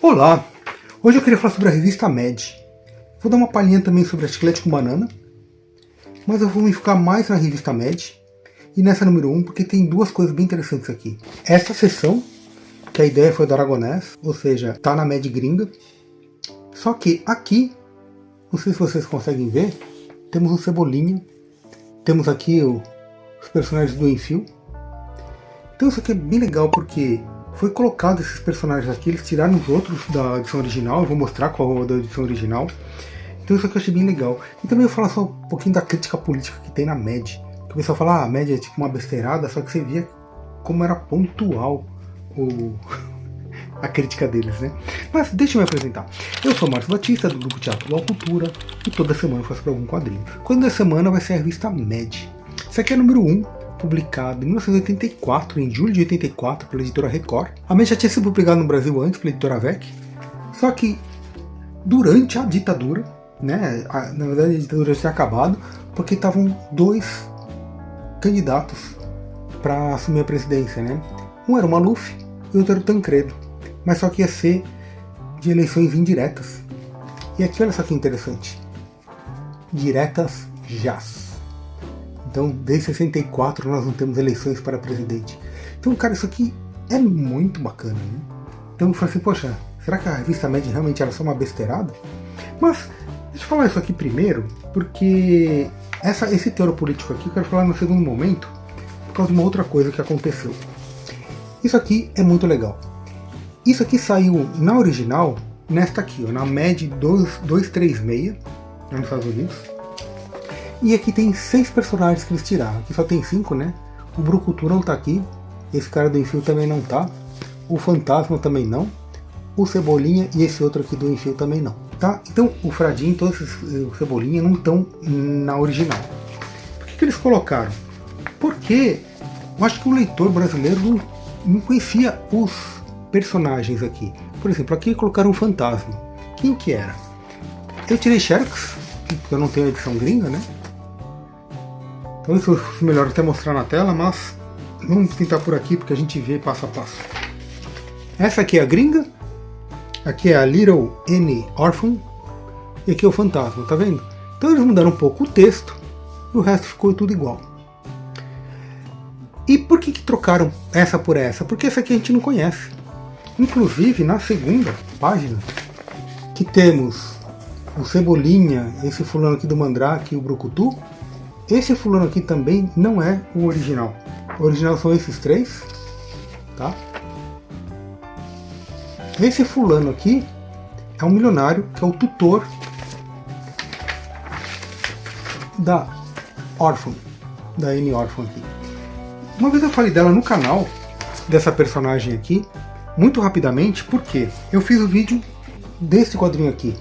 Olá! Hoje eu queria falar sobre a revista Mad. Vou dar uma palhinha também sobre a Chiclete com Banana, mas eu vou me focar mais na revista Mad e nessa número 1, porque tem duas coisas bem interessantes aqui. Essa seção, que a ideia foi do Aragonés, ou seja, tá na Mad gringa. Só que aqui, não sei se vocês conseguem ver, temos o Cebolinha, temos aqui os personagens do Enfio. Então isso aqui é bem legal porque foi colocado esses personagens aqui, eles tiraram os outros da edição original, eu vou mostrar qual é a da edição original. Então isso aqui eu achei bem legal. E também eu vou falar só um pouquinho da crítica política que tem na Mad. Que o pessoal fala, a Mad é tipo uma besteirada, só que você via como era pontual a crítica deles, né? Mas deixa eu me apresentar. Eu sou o Márcio Batista, do grupo Teatro Law Cultura, e toda semana eu faço para algum quadrinho. Quando da semana vai ser a revista Mad. Isso aqui é número 1, publicado em 1984, em julho de 84, pela editora Record. A Mad já tinha sido publicada no Brasil antes, pela editora VEC, só que durante a ditadura, né, na verdade a ditadura já tinha acabado, porque estavam dois candidatos para assumir a presidência, né? Um era o Maluf e o outro era o Tancredo, mas só que ia ser de eleições indiretas. E aqui olha só que interessante, diretas jaz. Então, desde 64 nós não temos eleições para presidente. Então, cara, isso aqui é muito bacana, né? Então eu falei assim, poxa, será que a revista Mad realmente era só uma besteirada? Mas, deixa eu falar isso aqui primeiro, porque esse teor político aqui eu quero falar no segundo momento, por causa de uma outra coisa que aconteceu. Isso aqui é muito legal. Isso aqui saiu na original, nesta aqui, ó, na Mad 236, nos Estados Unidos. E aqui tem 6 personagens que eles tiraram. Aqui só tem 5, né? O Brucutu não tá aqui. Esse cara do Enfio também não tá. O Fantasma também não. O Cebolinha e esse outro aqui do Enfio também não. Tá? Então o Fradinho e todos o Cebolinha não estão na original. Por que eles colocaram? Porque eu acho que o leitor brasileiro não conhecia os personagens aqui. Por exemplo, aqui colocaram um Fantasma. Quem que era? Eu tirei Xerox, porque eu não tenho a edição gringa, né? Então isso é melhor até mostrar na tela, mas vamos tentar por aqui porque a gente vê passo a passo. Essa aqui é a gringa, aqui é a Little N Orphan e aqui é o Fantasma, tá vendo? Então eles mudaram um pouco o texto e o resto ficou tudo igual. E por que trocaram essa por essa? Porque essa aqui a gente não conhece. Inclusive na segunda página, que temos o Cebolinha, esse fulano aqui do Mandrake e o Brucutu, esse fulano aqui também não é o original. O original são esses 3, tá? Esse fulano aqui é um milionário, que é o tutor da Orphan, da N Orphan aqui. Uma vez eu falei dela no canal, dessa personagem aqui, muito rapidamente, porque eu fiz o vídeo desse quadrinho aqui,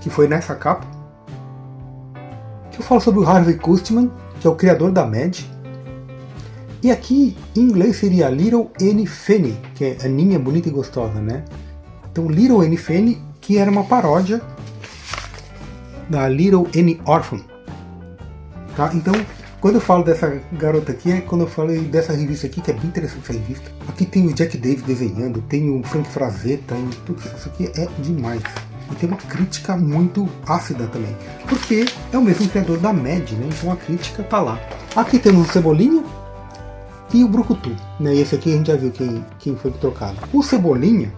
que foi nessa capa, que eu falo sobre o Harvey Kustman, que é o criador da Mad. E aqui, em inglês, seria Little N Fanny, que é Aninha bonita e gostosa, né? Então, Little N Fanny, que era uma paródia da Little N Orphan. Tá? Então, quando eu falo dessa garota aqui, é quando eu falo dessa revista aqui, que é bem interessante essa revista. Aqui tem o Jack Davis desenhando, tem o Frank Frazetta, tudo isso aqui é demais. E tem uma crítica muito ácida também, porque é o mesmo criador da Mad, né? Então a crítica tá lá. Aqui temos o Cebolinha e o Brucutu, né? E esse aqui a gente já viu quem foi trocado. O Cebolinha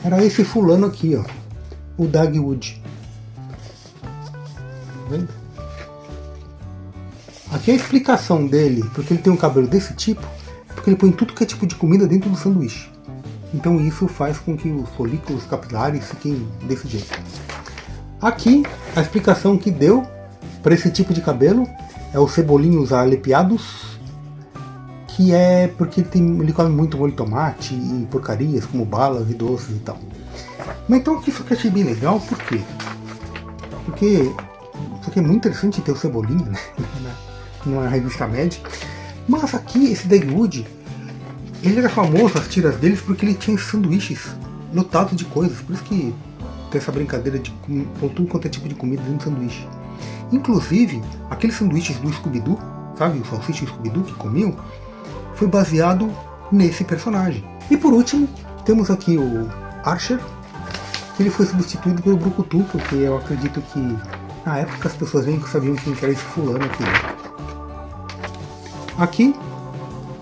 era esse fulano aqui, ó, o Dagwood. Tá vendo? Aqui é a explicação dele, porque ele tem um cabelo desse tipo, porque ele põe tudo que é tipo de comida dentro do sanduíche. Então isso faz com que os folículos capilares fiquem desse jeito. Aqui, a explicação que deu para esse tipo de cabelo é o Cebolinha usar alepiados, que é porque ele come muito molho de tomate e porcarias como balas e doces e tal. Mas então isso aqui eu achei bem legal, por quê? Porque isso aqui é muito interessante ter o Cebolinha, né? Numa revista Mad. Mas aqui, esse Dagwood, ele era famoso, as tiras deles, porque ele tinha sanduíches lotados de coisas. Por isso que tem essa brincadeira de pôr tudo quanto é tipo de comida dentro do sanduíche. Inclusive, aqueles sanduíches do Scooby-Doo, sabe? O salsicha Scooby-Doo que comiam, foi baseado nesse personagem. E por último, temos aqui Archer. Ele foi substituído pelo Brucutu, porque eu acredito que na época as pessoas nem sabiam quem era esse fulano aqui. Aqui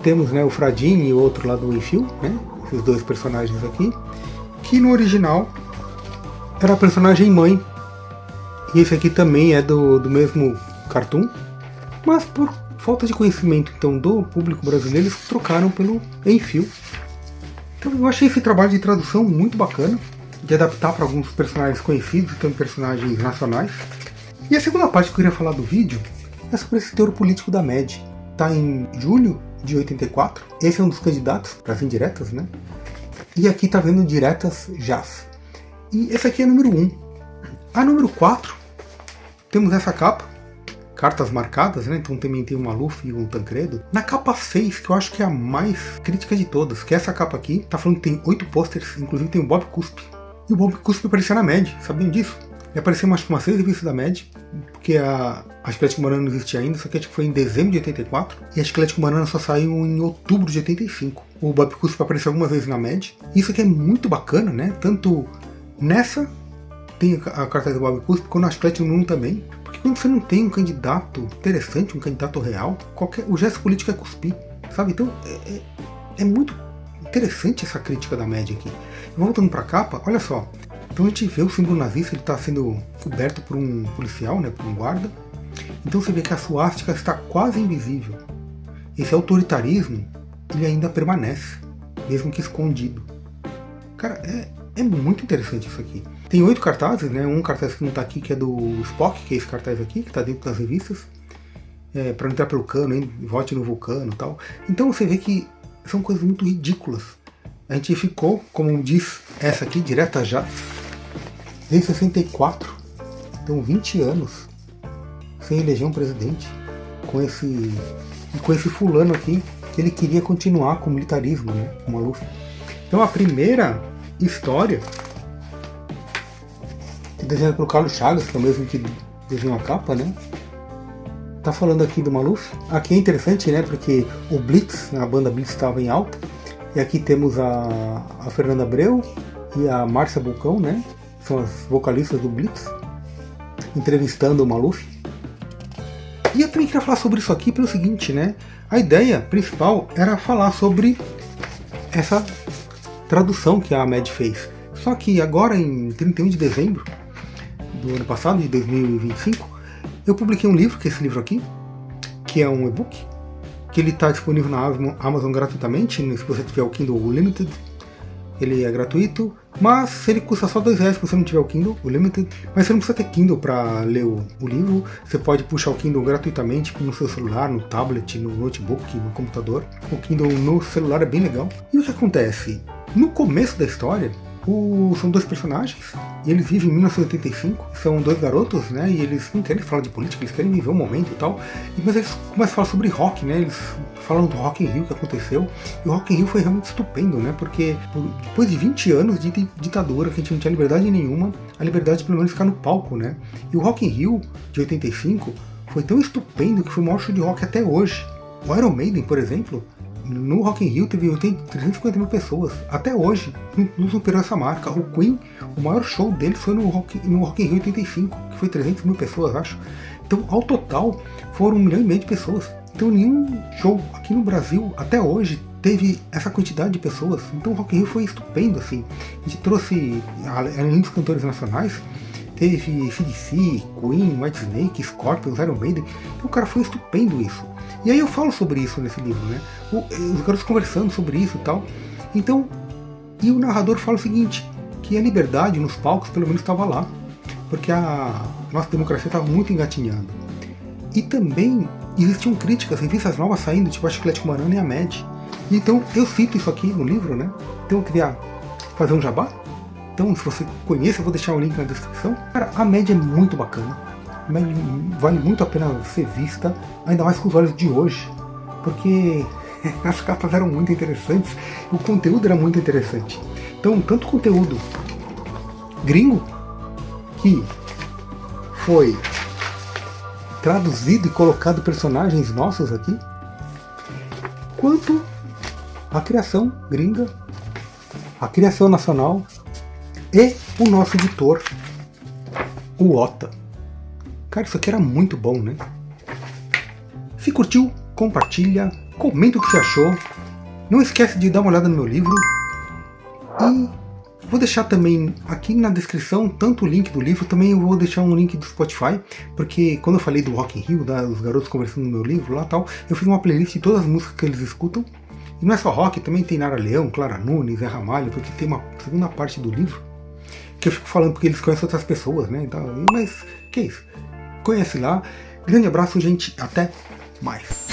temos, né, o Fradini e o outro lá do Enfio, né, esses dois personagens aqui, que no original era a personagem mãe. E esse aqui também é do mesmo cartoon, mas por falta de conhecimento então do público brasileiro, eles trocaram pelo Enfio. Então eu achei esse trabalho de tradução muito bacana, de adaptar para alguns personagens conhecidos e também personagens nacionais. E a segunda parte que eu queria falar do vídeo é sobre esse teor político da MED. Está em julho de 84, esse é um dos candidatos para as indiretas, né? E aqui está vendo diretas Jazz. E esse aqui é número 1. A número 4, temos essa capa, cartas marcadas, né? Então também tem um Maluf e um Tancredo. Na capa 6, que eu acho que é a mais crítica de todas, que é essa capa aqui, tá falando que tem 8 pôsteres, inclusive tem o Bob Cuspe. E o Bob Cuspe aparecia na MED, sabiam disso? Ele apareceu acho que umas 6 revistas da MED, porque a Chiclete com Banana não existia ainda, só que acho que foi em dezembro de 84, e a Chiclete com Banana só saiu em outubro de 85. O Bob Cuspe apareceu algumas vezes na MED. Isso aqui é muito bacana, né? Tanto nessa, tem a carta do Bob Cuspe, quanto na Chiclete no 1 também. Porque quando você não tem um candidato interessante, um candidato real, o gesto político é cuspir, sabe? Então é muito interessante essa crítica da MED aqui. Voltando para a capa, olha só. Então a gente vê o símbolo nazista, ele está sendo coberto por um policial, né, por um guarda. Então você vê que a suástica está quase invisível. Esse autoritarismo, ele ainda permanece, mesmo que escondido. Cara, é muito interessante isso aqui. Tem 8 cartazes, né? Um cartaz que não está aqui, que é do Spock, que é esse cartaz aqui, que está dentro das revistas. Para não entrar pelo cano, hein? Vote no vulcano e tal. Então você vê que são coisas muito ridículas. A gente ficou, como diz essa aqui, direta já, desde 64. Então 20 anos sem eleger um presidente. Com esse fulano aqui, que ele queria continuar com o militarismo, né? Com o Maluf. Então a primeira história, desenhada pelo Carlos Chagas, que é o mesmo que desenhou a capa, né? Tá falando aqui do Maluf. Aqui é interessante, né? Porque o Blitz, a banda Blitz estava em alta. E aqui temos a Fernanda Abreu e a Márcia Bulcão, né? São as vocalistas do Blitz, entrevistando o Maluf. E eu também queria falar sobre isso aqui pelo seguinte, né? A ideia principal era falar sobre essa tradução que a MED fez. Só que agora, em 31 de dezembro do ano passado, de 2025, eu publiquei um livro, que é esse livro aqui, que é um e-book, que ele está disponível na Amazon gratuitamente. Se você tiver o Kindle Unlimited, ele é gratuito, mas ele custa só R$2 se você não tiver o Kindle Unlimited. Mas você não precisa ter Kindle para ler o livro, você pode puxar o Kindle gratuitamente no seu celular, no tablet, no notebook, no computador. O Kindle no celular é bem legal. E o que acontece? No começo da história, são 2 personagens, e eles vivem em 1985, são 2 garotos, né, e eles não querem falar de política, eles querem viver o momento e tal, mas eles começam a falar sobre rock, né, eles falam do Rock in Rio que aconteceu, e o Rock in Rio foi realmente estupendo, né, porque depois de 20 anos de ditadura, que a gente não tinha liberdade nenhuma, a liberdade pelo menos ficar no palco, né, e o Rock in Rio de 85 foi tão estupendo que foi o maior show de rock até hoje. O Iron Maiden, por exemplo, no Rock in Rio teve 350 mil pessoas. Até hoje não superou essa marca. O Queen, o maior show dele foi no Rock in Rio 85, que foi 300 mil pessoas, acho. Então, ao total, foram 1,5 milhão de pessoas. Então, nenhum show aqui no Brasil, até hoje, teve essa quantidade de pessoas. Então, o Rock in Rio foi estupendo, assim. A gente trouxe, além dos cantores nacionais, teve CDC, Queen, Whitesnake, Scorpions, Iron Maiden. Então, cara, foi estupendo isso. E aí eu falo sobre isso nesse livro, né? Os garotos conversando sobre isso e tal. Então, e o narrador fala o seguinte, que a liberdade nos palcos pelo menos estava lá, porque a nossa democracia estava muito engatinhando. E também existiam críticas, revistas novas saindo, tipo a Chiclete com Banana e a MED. Então eu cito isso aqui no livro, né? Então eu queria fazer um jabá. Então, se você conhece, eu vou deixar o link na descrição. Cara, a MED é muito bacana. Vale muito a pena ser vista, ainda mais com os olhos de hoje, porque as capas eram muito interessantes, o conteúdo era muito interessante. Então, tanto conteúdo gringo, que foi traduzido e colocado personagens nossos aqui, quanto a criação gringa, a criação nacional, e o nosso editor, o Ota. Cara, isso aqui era muito bom, né? Se curtiu, compartilha, comenta o que você achou. Não esquece de dar uma olhada no meu livro. E vou deixar também aqui na descrição tanto o link do livro, também eu vou deixar um link do Spotify, porque quando eu falei do Rock in Rio, dos garotos conversando no meu livro lá tal, eu fiz uma playlist de todas as músicas que eles escutam. E não é só rock, também tem Nara Leão, Clara Nunes, Zé Ramalho, porque tem uma segunda parte do livro que eu fico falando porque eles conhecem outras pessoas, né? Então, mas que isso? Conhece lá. Grande abraço, gente. Até mais.